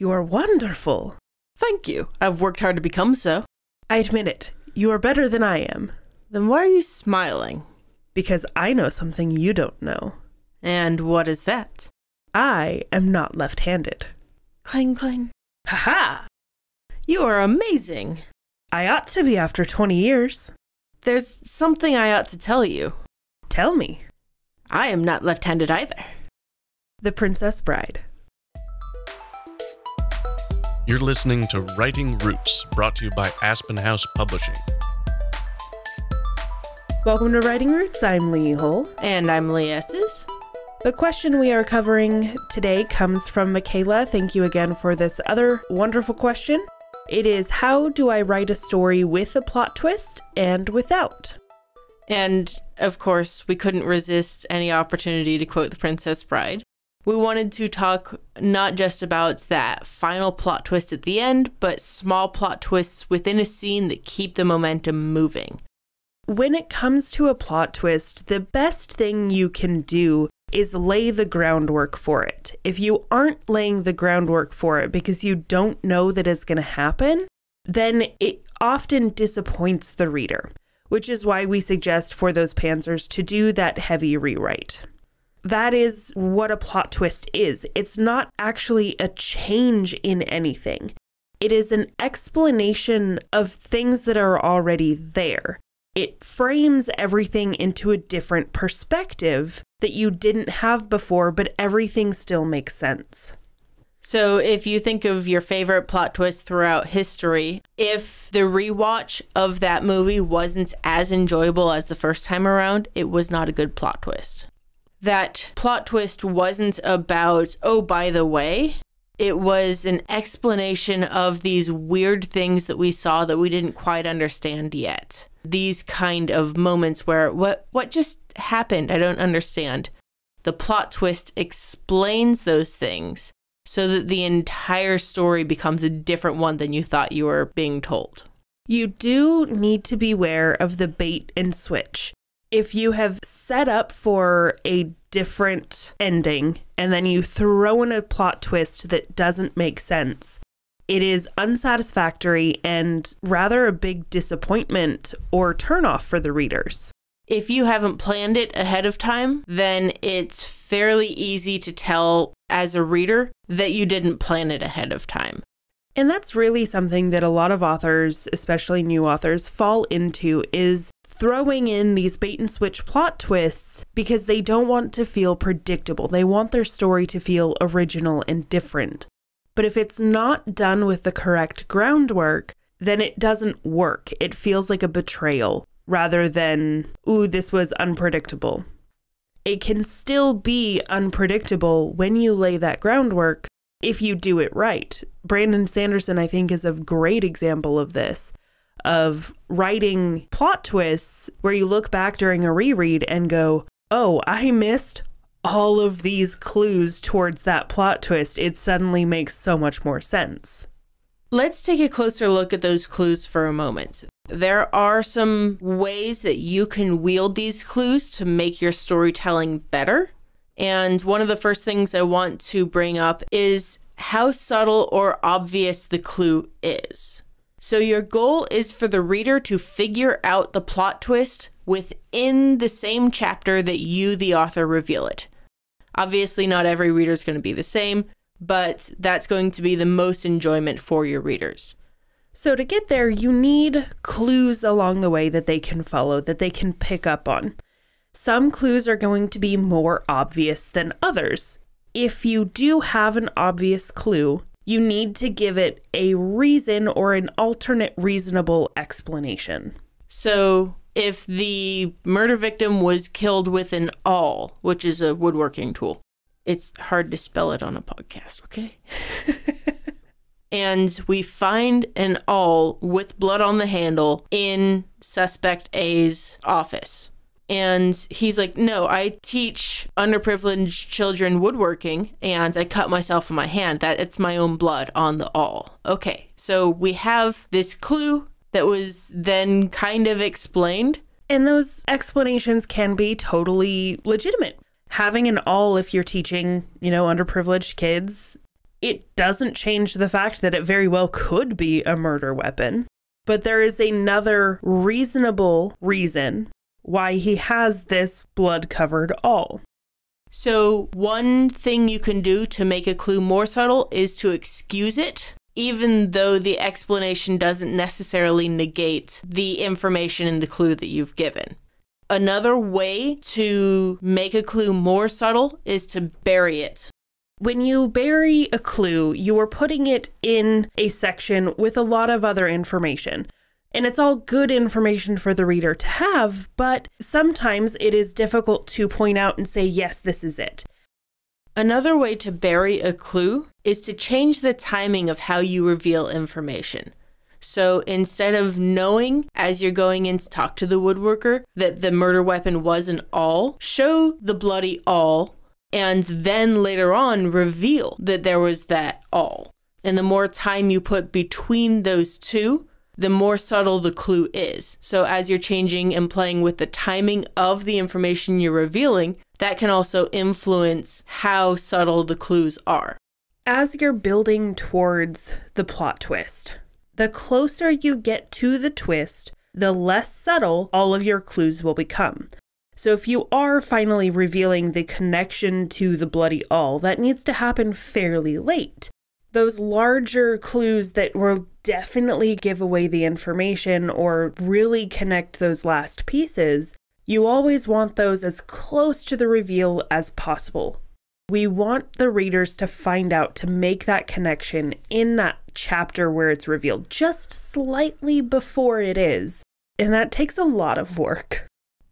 You're wonderful. Thank you. I've worked hard to become so. I admit it. You are better than I am. Then why are you smiling? Because I know something you don't know. And what is that? I am not left-handed. Clang, clang. Ha-ha! You are amazing. I ought to be after 20 years. There's something I ought to tell you. Tell me. I am not left-handed either. The Princess Bride. You're listening to Writing Roots, brought to you by Aspen House Publishing. Welcome to Writing Roots. I'm Lee Hull. And I'm Lee Esses. The question we are covering today comes from Michaela. Thank you again for this other wonderful question. It is, how do I write a story with a plot twist and without? And, of course, we couldn't resist any opportunity to quote The Princess Bride. We wanted to talk not just about that final plot twist at the end, but small plot twists within a scene that keep the momentum moving. When it comes to a plot twist, the best thing you can do is lay the groundwork for it. If you aren't laying the groundwork for it because you don't know that it's going to happen, then it often disappoints the reader, which is why we suggest for those pantsers to do that heavy rewrite. That is what a plot twist is. It's not actually a change in anything. It is an explanation of things that are already there. It frames everything into a different perspective that you didn't have before, but everything still makes sense. So if you think of your favorite plot twist throughout history, if the rewatch of that movie wasn't as enjoyable as the first time around, it was not a good plot twist. That plot twist wasn't about, oh, by the way, it was an explanation of these weird things that we saw that we didn't quite understand yet. These kind of moments where, what just happened? I don't understand. The plot twist explains those things so that the entire story becomes a different one than you thought you were being told. You do need to beware of the bait and switch. If you have set up for a different ending and then you throw in a plot twist that doesn't make sense, it is unsatisfactory and rather a big disappointment or turnoff for the readers. If you haven't planned it ahead of time, then it's fairly easy to tell as a reader that you didn't plan it ahead of time. And that's really something that a lot of authors, especially new authors, fall into, is throwing in these bait and switch plot twists because they don't want to feel predictable. They want their story to feel original and different. But if it's not done with the correct groundwork, then it doesn't work. It feels like a betrayal rather than, ooh, this was unpredictable. It can still be unpredictable when you lay that groundwork if you do it right. Brandon Sanderson, I think, is a great example of this, of writing plot twists where you look back during a reread and go, oh, I missed all of these clues towards that plot twist. It suddenly makes so much more sense. Let's take a closer look at those clues for a moment. There are some ways that you can wield these clues to make your storytelling better. And one of the first things I want to bring up is how subtle or obvious the clue is. So your goal is for the reader to figure out the plot twist within the same chapter that you, the author, reveal it. Obviously, not every reader is going to be the same, but that's going to be the most enjoyment for your readers. So to get there, you need clues along the way that they can follow, that they can pick up on. Some clues are going to be more obvious than others. If you do have an obvious clue, you need to give it a reason or an alternate reasonable explanation. So if the murder victim was killed with an awl, which is a woodworking tool, it's hard to spell it on a podcast, okay? And we find an awl with blood on the handle in suspect A's office. And he's like, no, I teach underprivileged children woodworking and I cut myself in my hand. It's my own blood on the awl. Okay, so we have this clue that was then kind of explained. And those explanations can be totally legitimate. Having an awl if you're teaching, underprivileged kids It doesn't change the fact that it very well could be a murder weapon, but there is another reasonable reason why he has this blood-covered awl. So one thing you can do to make a clue more subtle is to excuse it, even though the explanation doesn't necessarily negate the information in the clue that you've given. Another way to make a clue more subtle is to bury it. When you bury a clue, you are putting it in a section with a lot of other information. And it's all good information for the reader to have, but sometimes it is difficult to point out and say, yes, this is it. Another way to bury a clue is to change the timing of how you reveal information. So instead of knowing as you're going in to talk to the woodworker that the murder weapon was an awl, show the bloody awl and then later on reveal that there was that awl. And the more time you put between those two, the more subtle the clue is. So as you're changing and playing with the timing of the information you're revealing, that can also influence how subtle the clues are. As you're building towards the plot twist, the closer you get to the twist, the less subtle all of your clues will become. So if you are finally revealing the connection to the bloody awl, that needs to happen fairly late. Those larger clues that will definitely give away the information or really connect those last pieces, you always want those as close to the reveal as possible. We want the readers to find out, to make that connection in that chapter where it's revealed, just slightly before it is. And that takes a lot of work.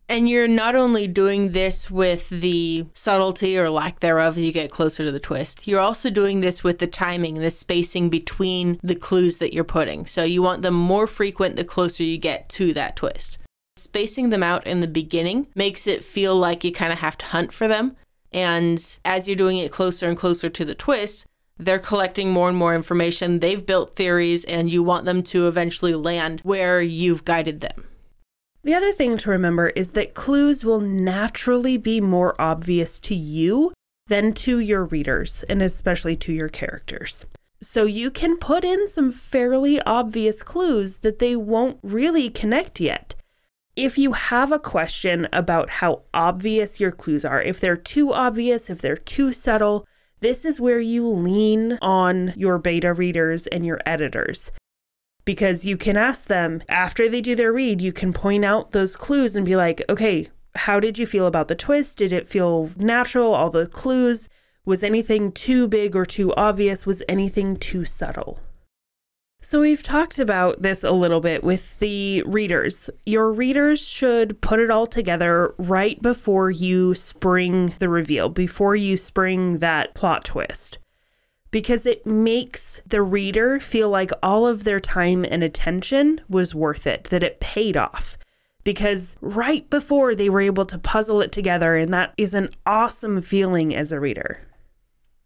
And you're not only doing this with the subtlety or lack thereof as you get closer to the twist, you're also doing this with the timing, the spacing between the clues that you're putting. So you want them more frequent the closer you get to that twist. Spacing them out in the beginning makes it feel like you kind of have to hunt for them. And as you're doing it closer and closer to the twist, they're collecting more and more information. They've built theories and you want them to eventually land where you've guided them. The other thing to remember is that clues will naturally be more obvious to you than to your readers, and especially to your characters. So you can put in some fairly obvious clues that they won't really connect yet. If you have a question about how obvious your clues are, if they're too obvious, if they're too subtle, this is where you lean on your beta readers and your editors. Because you can ask them, after they do their read, you can point out those clues and be like, okay, how did you feel about the twist? Did it feel natural? All the clues? Was anything too big or too obvious? Was anything too subtle? So we've talked about this a little bit with the readers. Your readers should put it all together right before you spring the reveal, before you spring that plot twist. Because it makes the reader feel like all of their time and attention was worth it, that it paid off. Because right before they were able to puzzle it together, and that is an awesome feeling as a reader.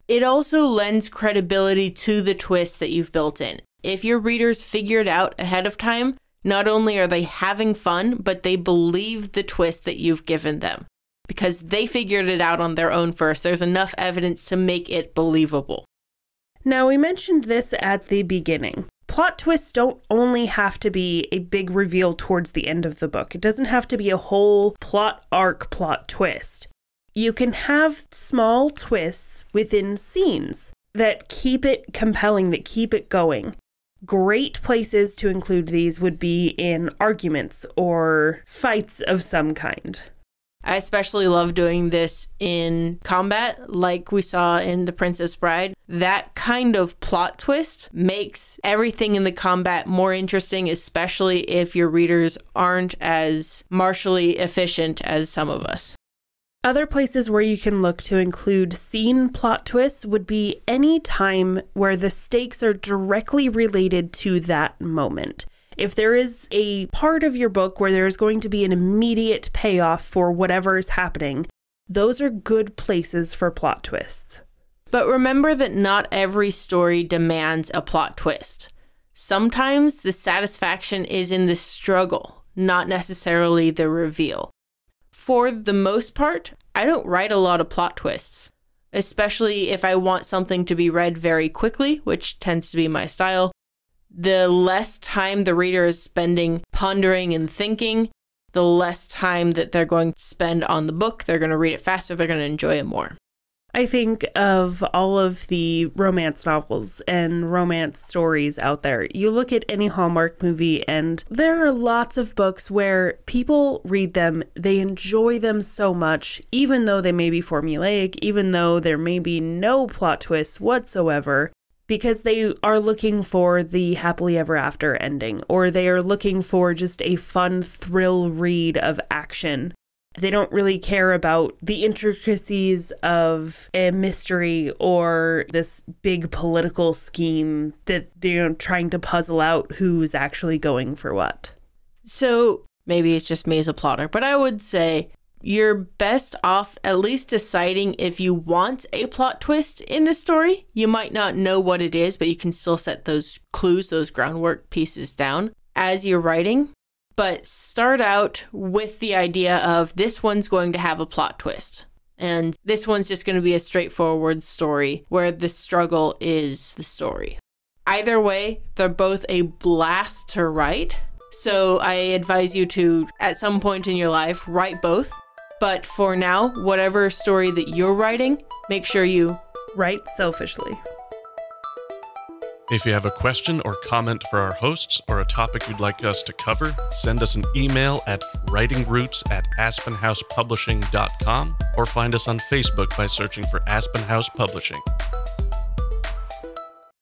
It also lends credibility to the twist that you've built in. If your readers figure it out ahead of time, not only are they having fun, but they believe the twist that you've given them. Because they figured it out on their own first. There's enough evidence to make it believable. Now, we mentioned this at the beginning. Plot twists don't only have to be a big reveal towards the end of the book. It doesn't have to be a whole plot arc plot twist. You can have small twists within scenes that keep it compelling, that keep it going. Great places to include these would be in arguments or fights of some kind. I especially love doing this in combat, like we saw in The Princess Bride. That kind of plot twist makes everything in the combat more interesting, especially if your readers aren't as martially efficient as some of us. Other places where you can look to include scene plot twists would be any time where the stakes are directly related to that moment. If there is a part of your book where there is going to be an immediate payoff for whatever is happening, those are good places for plot twists. But remember that not every story demands a plot twist. Sometimes the satisfaction is in the struggle, not necessarily the reveal. For the most part, I don't write a lot of plot twists. especially if I want something to be read very quickly, which tends to be my style. The less time the reader is spending pondering and thinking, the less time that they're going to spend on the book. They're going to read it faster, they're going to enjoy it more. I think of all of the romance novels and romance stories out there. You look at any Hallmark movie and there are lots of books where people read them, they enjoy them so much, even though they may be formulaic, even though there may be no plot twists whatsoever, because they are looking for the happily ever after ending, or they are looking for just a fun thrill read of action. They don't really care about the intricacies of a mystery or this big political scheme that they're trying to puzzle out who's actually going for what. So maybe it's just me as a plotter, but I would say you're best off at least deciding if you want a plot twist in the story. You might not know what it is, but you can still set those clues, those groundwork pieces down as you're writing. But start out with the idea of this one's going to have a plot twist. And this one's just going to be a straightforward story where the struggle is the story. Either way, they're both a blast to write. So I advise you to, at some point in your life, write both. But for now, whatever story that you're writing, make sure you write selfishly. If you have a question or comment for our hosts or a topic you'd like us to cover, send us an email at writingroots@aspenhousepublishing.com or find us on Facebook by searching for Aspen House Publishing.